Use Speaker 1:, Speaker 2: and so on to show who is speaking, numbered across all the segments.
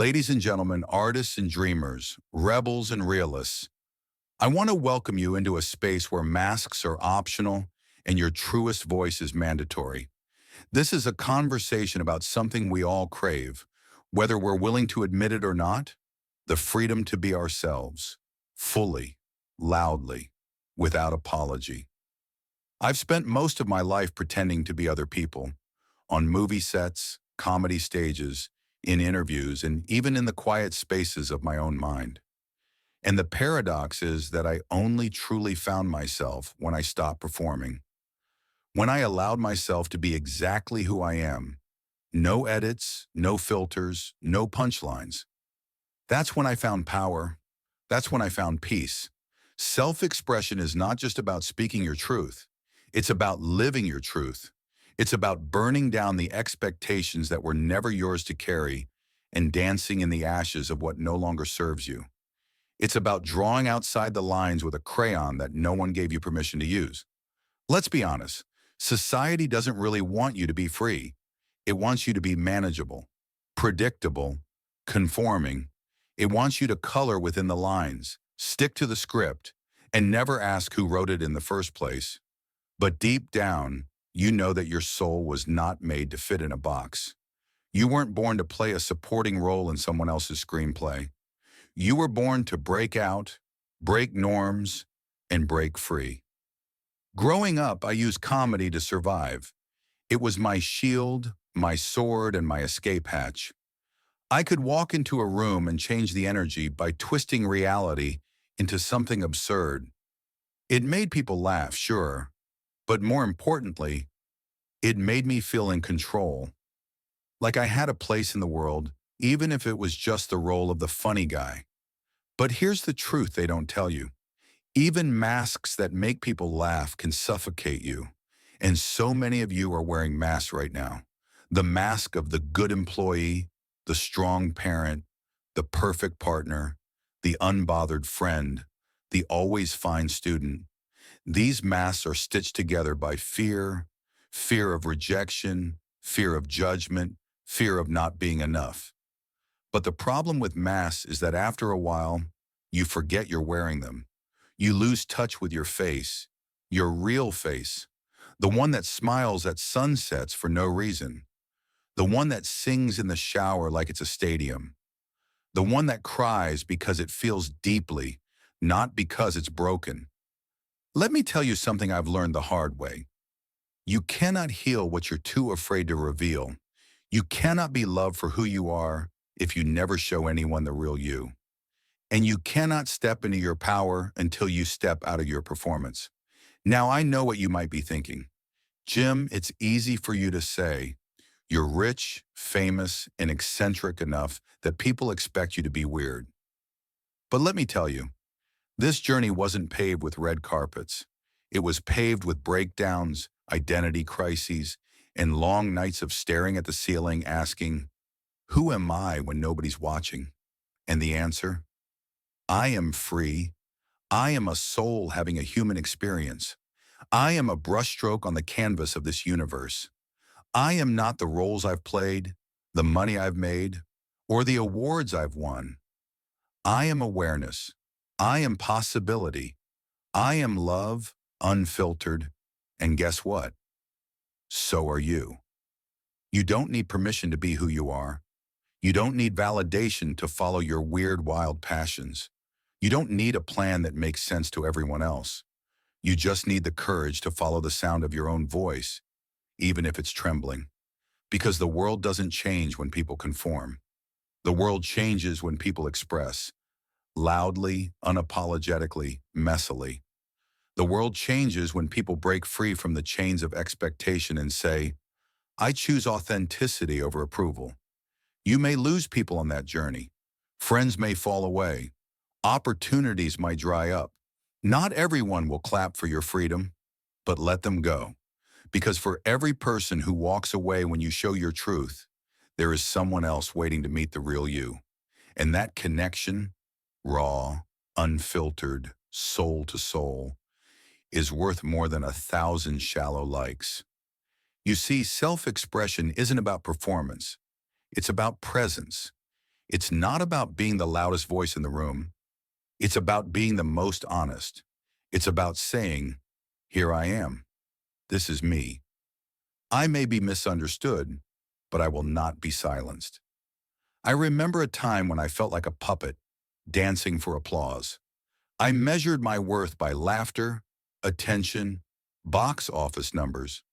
Speaker 1: Ladies and gentlemen, artists and dreamers, rebels and realists, I want to welcome you into a space where masks are optional and your truest voice is mandatory. This is a conversation about something we all crave, whether we're willing to admit it or not, the freedom to be ourselves, fully, loudly, without apology. I've spent most of my life pretending to be other people, on movie sets, comedy stages, in interviews, and even in the quiet spaces of my own mind. And the paradox is that I only truly found myself when I stopped performing, when I allowed myself to be exactly who I am. No edits, no filters, no punchlines. That's when I found power. That's when I found peace. Self-expression is not just about speaking your truth. It's about living your truth. It's about burning down the expectations that were never yours to carry and dancing in the ashes of what no longer serves you. It's about drawing outside the lines with a crayon that no one gave you permission to use. Let's be honest. Society doesn't really want you to be free. It wants you to be manageable, predictable, conforming. It wants you to color within the lines, stick to the script, and never ask who wrote it in the first place. But deep down, you know that your soul was not made to fit in a box. You weren't born to play a supporting role in someone else's screenplay. You were born to break out, break norms, and break free. Growing up, I used comedy to survive. It was my shield, my sword, and my escape hatch. I could walk into a room and change the energy by twisting reality into something absurd. It made people laugh, sure, but more importantly, it made me feel in control, like I had a place in the world, even if it was just the role of the funny guy. But here's the truth they don't tell you. Even masks that make people laugh can suffocate you. And so many of you are wearing masks right now. The mask of the good employee, the strong parent, the perfect partner, the unbothered friend, the always fine student. These masks are stitched together by fear, fear of rejection, fear of judgment, fear of not being enough. But the problem with masks is that after a while, you forget you're wearing them. You lose touch with your face, your real face, the one that smiles at sunsets for no reason, the one that sings in the shower like it's a stadium, the one that cries because it feels deeply, not because it's broken. Let me tell you something I've learned the hard way. You cannot heal what you're too afraid to reveal. You cannot be loved for who you are if you never show anyone the real you. And you cannot step into your power until you step out of your performance. Now, I know what you might be thinking. Jim, it's easy for you to say. You're rich, famous, and eccentric enough that people expect you to be weird. But let me tell you, this journey wasn't paved with red carpets. It was paved with breakdowns, identity crises, and long nights of staring at the ceiling asking, who am I when nobody's watching? And the answer? I am free. I am a soul having a human experience. I am a brushstroke on the canvas of this universe. I am not the roles I've played, the money I've made, or the awards I've won. I am awareness. I am possibility. I am love, unfiltered. And guess what? So are you. You don't need permission to be who you are. You don't need validation to follow your weird, wild passions. You don't need a plan that makes sense to everyone else. You just need the courage to follow the sound of your own voice, even if it's trembling. Because the world doesn't change when people conform. The world changes when people express, loudly, unapologetically, messily. The world changes when people break free from the chains of expectation and say, I choose authenticity over approval. You may lose people on that journey. Friends may fall away. Opportunities might dry up. Not everyone will clap for your freedom, but let them go. Because for every person who walks away when you show your truth, there is someone else waiting to meet the real you. And that connection, raw, unfiltered, soul to soul, is worth more than 1,000 shallow likes. You see, self-expression isn't about performance. It's about presence. It's not about being the loudest voice in the room. It's about being the most honest. It's about saying, here I am. This is me. I may be misunderstood, but I will not be silenced. I remember a time when I felt like a puppet, dancing for applause. I measured my worth by laughter, attention, box office numbers.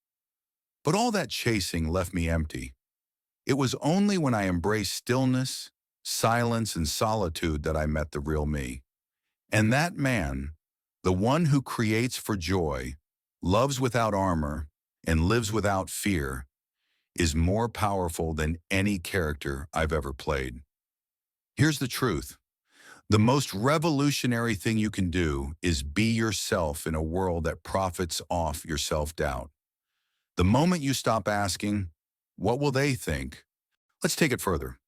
Speaker 1: But all that chasing left me empty. It was only when I embraced stillness, silence, and solitude that I met the real me. And that man, the one who creates for joy, loves without armor, and lives without fear, is more powerful than any character I've ever played. Here's the truth. The most revolutionary thing you can do is be yourself in a world that profits off your self-doubt. The moment you stop asking, what will they think? Let's take it further.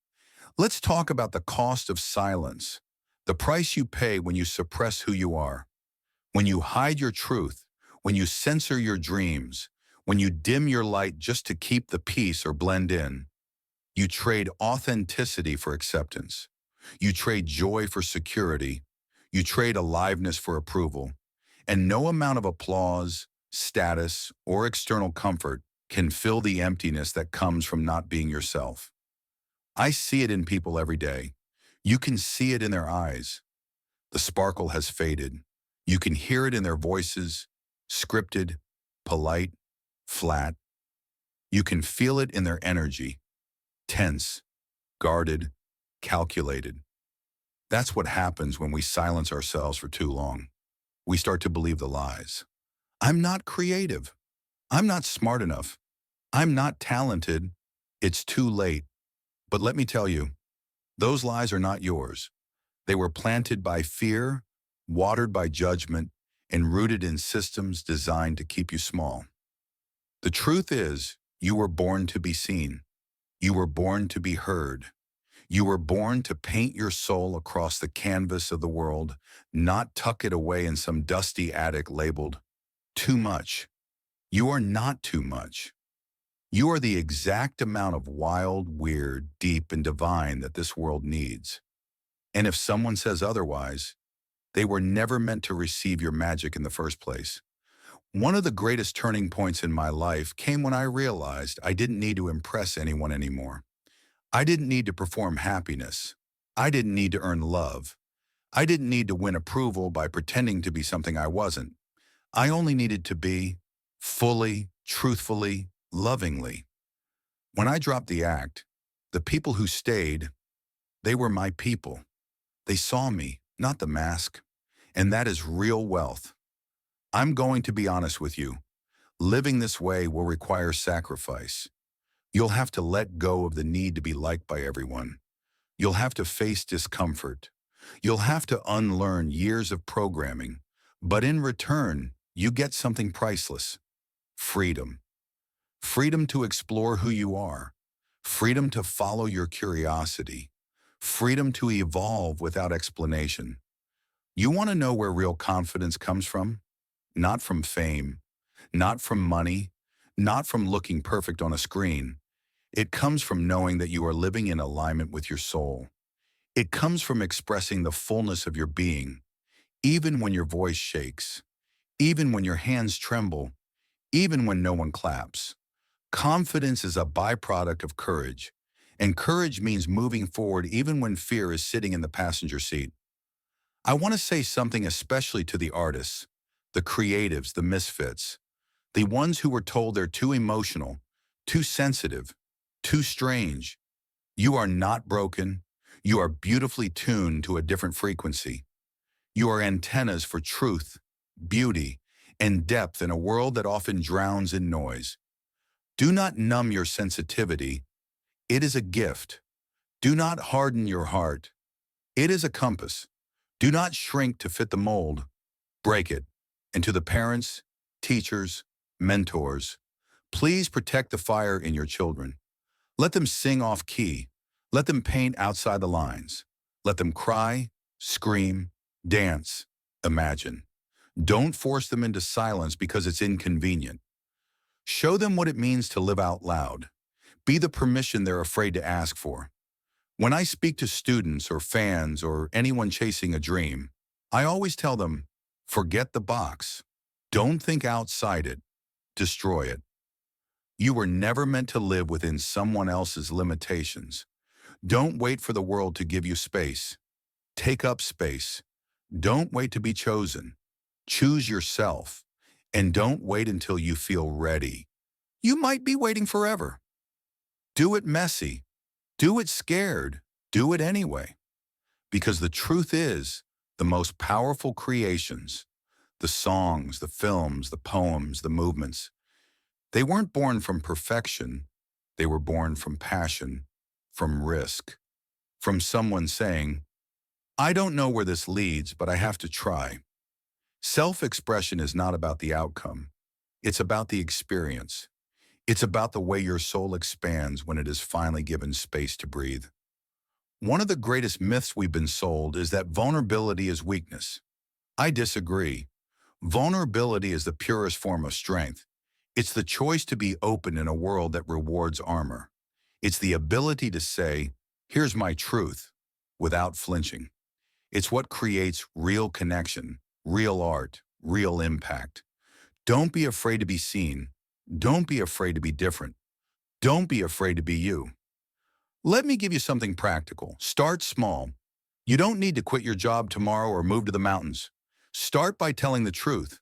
Speaker 1: Let's talk about the cost of silence, the price you pay when you suppress who you are, when you hide your truth, when you censor your dreams, when you dim your light just to keep the peace or blend in. You trade authenticity for acceptance. You trade joy for security. You trade aliveness for approval. And no amount of applause, status, or external comfort can fill the emptiness that comes from not being yourself. I see it in people every day. You can see it in their eyes. The sparkle has faded. You can hear it in their voices, scripted, polite, flat. You can feel it in their energy, tense, guarded, calculated. That's what happens when we silence ourselves for too long. We start to believe the lies. I'm not creative. I'm not smart enough. I'm not talented. It's too late. But let me tell you, those lies are not yours. They were planted by fear, watered by judgment, and rooted in systems designed to keep you small. The truth is, you were born to be seen. You were born to be heard. You were born to paint your soul across the canvas of the world, not tuck it away in some dusty attic labeled too much. You are not too much. You are the exact amount of wild, weird, deep, and divine that this world needs. And if someone says otherwise, they were never meant to receive your magic in the first place. One of the greatest turning points in my life came when I realized I didn't need to impress anyone anymore. I didn't need to perform happiness. I didn't need to earn love. I didn't need to win approval by pretending to be something I wasn't. I only needed to be fully, truthfully, lovingly. When I dropped the act, the people who stayed, they were my people. They saw me, not the mask. And that is real wealth. I'm going to be honest with you. Living this way will require sacrifice. You'll have to let go of the need to be liked by everyone. You'll have to face discomfort. You'll have to unlearn years of programming. But in return, you get something priceless. Freedom. Freedom to explore who you are. Freedom to follow your curiosity. Freedom to evolve without explanation. You want to know where real confidence comes from? Not from fame, not from money, not from looking perfect on a screen. It comes from knowing that you are living in alignment with your soul. It comes from expressing the fullness of your being, even when your voice shakes, even when your hands tremble, even when no one claps. Confidence is a byproduct of courage, and courage means moving forward even when fear is sitting in the passenger seat. I want to say something especially to the artists, the creatives, the misfits, the ones who were told they're too emotional, too sensitive, too strange. You are not broken. You are beautifully tuned to a different frequency. You are antennas for truth, beauty, and depth in a world that often drowns in noise. Do not numb your sensitivity. It is a gift. Do not harden your heart. It is a compass. Do not shrink to fit the mold. Break it. And to the parents, teachers, mentors, please protect the fire in your children. Let them sing off key. Let them paint outside the lines. Let them cry, scream, dance, imagine. Don't force them into silence because it's inconvenient. Show them what it means to live out loud. Be the permission they're afraid to ask for. When I speak to students or fans or anyone chasing a dream, I always tell them, forget the box. Don't think outside it. Destroy it. You were never meant to live within someone else's limitations. Don't wait for the world to give you space. Take up space. Don't wait to be chosen. Choose yourself. And don't wait until you feel ready. You might be waiting forever. Do it messy. Do it scared. Do it anyway. Because the truth is, the most powerful creations, the songs, the films, the poems, the movements, they weren't born from perfection. They were born from passion, from risk, from someone saying, I don't know where this leads, but I have to try. Self-expression is not about the outcome. It's about the experience. It's about the way your soul expands when it is finally given space to breathe. One of the greatest myths we've been sold is that vulnerability is weakness. I disagree. Vulnerability is the purest form of strength. It's the choice to be open in a world that rewards armor. It's the ability to say, here's my truth, without flinching. It's what creates real connection, real art, real impact. Don't be afraid to be seen. Don't be afraid to be different. Don't be afraid to be you. Let me give you something practical. Start small. You don't need to quit your job tomorrow or move to the mountains. Start by telling the truth,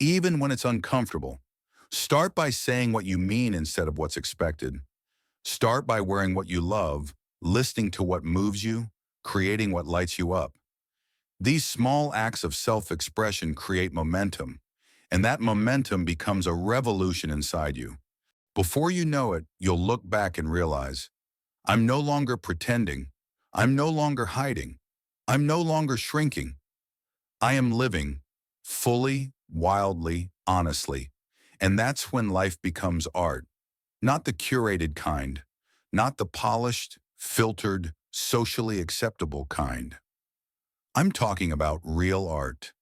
Speaker 1: even when it's uncomfortable. Start by saying what you mean instead of what's expected. Start by wearing what you love, listening to what moves you, creating what lights you up. These small acts of self-expression create momentum, and that momentum becomes a revolution inside you. Before you know it, you'll look back and realize, I'm no longer pretending. I'm no longer hiding. I'm no longer shrinking. I am living fully, wildly, honestly. And that's when life becomes art, not the curated kind, not the polished, filtered, socially acceptable kind. I'm talking about real art,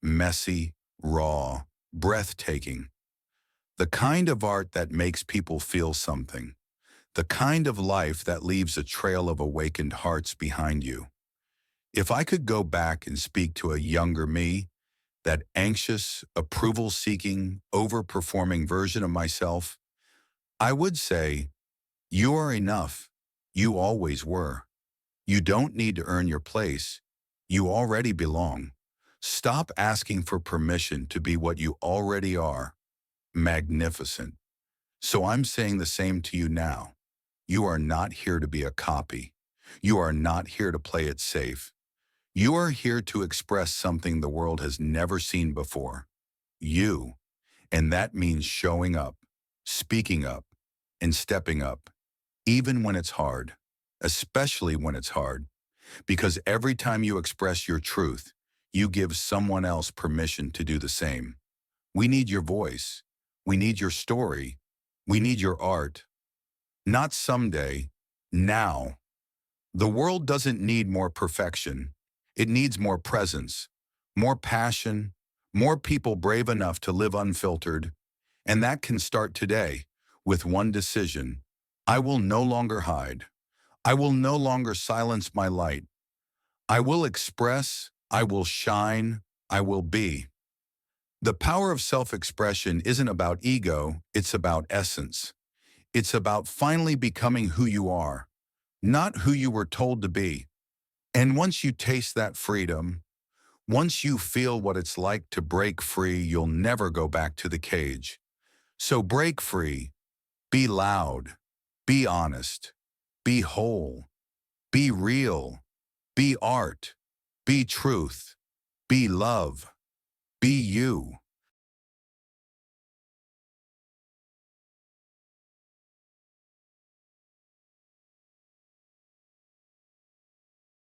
Speaker 1: messy, raw, breathtaking. The kind of art that makes people feel something. The kind of life that leaves a trail of awakened hearts behind you. If I could go back and speak to a younger me, that anxious, approval-seeking, overperforming version of myself, I would say, you are enough. You always were. You don't need to earn your place. You already belong. Stop asking for permission to be what you already are. Magnificent. So I'm saying the same to you now. You are not here to be a copy. You are not here to play it safe. You are here to express something the world has never seen before. You. And that means showing up, speaking up, and stepping up, even when it's hard, especially when it's hard, because every time you express your truth, you give someone else permission to do the same. We need your voice. We need your story. We need your art. Not someday, now. The world doesn't need more perfection. It needs more presence, more passion, more people brave enough to live unfiltered. And that can start today with one decision. I will no longer hide. I will no longer silence my light. I will express, I will shine, I will be. The power of self-expression isn't about ego, it's about essence. It's about finally becoming who you are, not who you were told to be. And once you taste that freedom, once you feel what it's like to break free, you'll never go back to the cage. So break free, be loud, be honest, be whole, be real, be art, be truth, be love, be you.